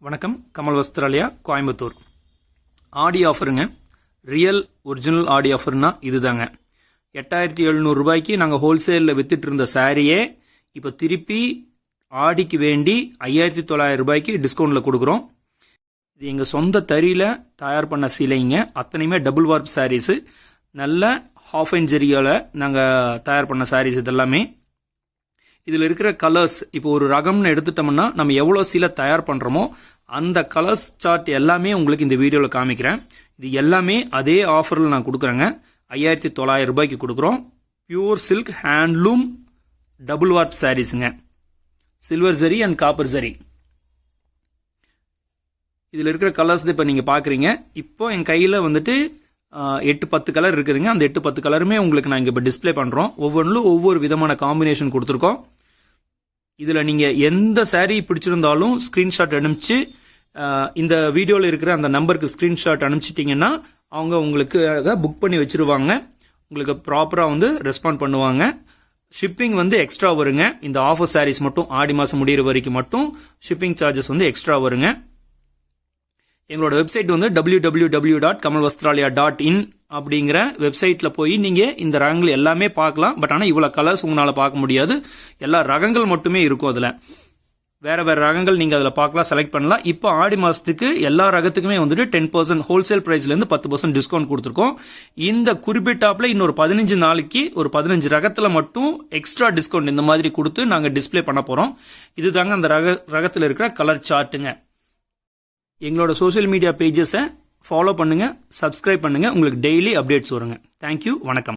வணக்கம். கமல் வஸ்திராலயா, கோயம்புத்தூர். ஆடி ஆஃபருங்க. Real original ஆடி ஆஃபர்னா இதுதாங்க. 8700 ரூபாய்க்கு நாங்கள் ஹோல்சேலில் வித்துட்டு இருந்த சாரியே இப்போ திருப்பி ஆடிக்கு வேண்டி 5900 ரூபாய்க்கு டிஸ்கவுண்டில் கொடுக்குறோம். இது எங்கள் சொந்த தறியில் தயார் பண்ண சிலைங்க. அத்தனையுமே டபுள் வார்ப் சாரீஸு. நல்ல ஹாஃப் இன்ச் ஜரியால் நாங்கள் தயார் பண்ண சாரீஸ் இதெல்லாமே. இதில் இருக்கிற கலர்ஸ் இப்போ ஒரு ரகம்னு எடுத்துட்டோம்னா நம்ம எவ்வளோ சீலை தயார் பண்ணுறோமோ அந்த கலர்ஸ் சார்ட் எல்லாமே உங்களுக்கு இந்த வீடியோவில் காமிக்கிறேன். இது எல்லாமே அதே ஆஃபரில் நான் கொடுக்குறேங்க. 5900 ரூபாய்க்கு கொடுக்குறோம். Pure silk handloom double warp சாரீஸுங்க. Silver zari and copper zari. இதில் இருக்கிற கலர்ஸ் இப்போ நீங்கள் பார்க்குறீங்க. இப்போ என் கையில் வந்துட்டு 8-10 கலர் இருக்குதுங்க. அந்த 8-10 கலருமே உங்களுக்கு நான் இங்கே இப்போ டிஸ்பிளே பண்ணுறோம். ஒவ்வொன்றிலும் ஒவ்வொரு விதமான காம்பினேஷன் கொடுத்துருக்கோம். இதில் நீங்கள் எந்த சாரீ பிடிச்சிருந்தாலும் ஸ்க்ரீன்ஷாட் அனுப்பிச்சு இந்த வீடியோவில் இருக்கிற அந்த நம்பருக்கு ஸ்க்ரீன்ஷாட் அனுப்பிச்சிட்டிங்கன்னா அவங்க உங்களுக்கு புக் பண்ணி வச்சுருவாங்க. உங்களுக்கு ப்ராப்பராக வந்து ரெஸ்பாண்ட் பண்ணுவாங்க. ஷிப்பிங் வந்து எக்ஸ்ட்ரா வருங்க. இந்த ஆஃபர் சாரீஸ் மட்டும் ஆடி மாதம் முடிகிற வரைக்கும் மட்டும் ஷிப்பிங் சார்ஜஸ் வந்து எக்ஸ்ட்ரா வருங்க. எங்களோட வெப்சைட் வந்து www.kamalvasthralaya.in அப்படிங்கிற வெப்சைட்டில் போய் நீங்கள் இந்த ரகங்கள் எல்லாமே பார்க்கலாம். பட் ஆனால் இவ்வளோ கலர்ஸ் உங்களால் பார்க்க முடியாது. எல்லா ரகங்கள் மட்டுமே இருக்கும். அதில் வேறு வேறு ரகங்கள் நீங்கள் அதில் பார்க்கலாம், செலக்ட் பண்ணலாம். இப்போ ஆடி மாதத்துக்கு எல்லா ரகத்துக்குமே வந்துட்டு 10% ஹோல்சேல் ப்ரைஸ்லேருந்து 10% டிஸ்கவுண்ட் கொடுத்துருக்கோம். இந்த குறிப்பிட்டாப்பில் இன்னொரு 15 நாளைக்கு ஒரு 15 ரகத்தில் மட்டும் எக்ஸ்ட்ரா டிஸ்கவுண்ட் இந்த மாதிரி கொடுத்து நாங்கள் டிஸ்பிளே பண்ண போகிறோம். இதுதாங்க அந்த ரகத்தில் இருக்கிற கலர் சார்ட்டுங்க. எங்களோட சோஷியல் மீடியா பேஜஸை ஃபாலோ பண்ணுங்கள், சப்ஸ்கிரைப் பண்ணுங்கள். உங்களுக்கு டெய்லி அப்டேட்ஸ் வருங்க. தேங்க்யூ. வணக்கம்.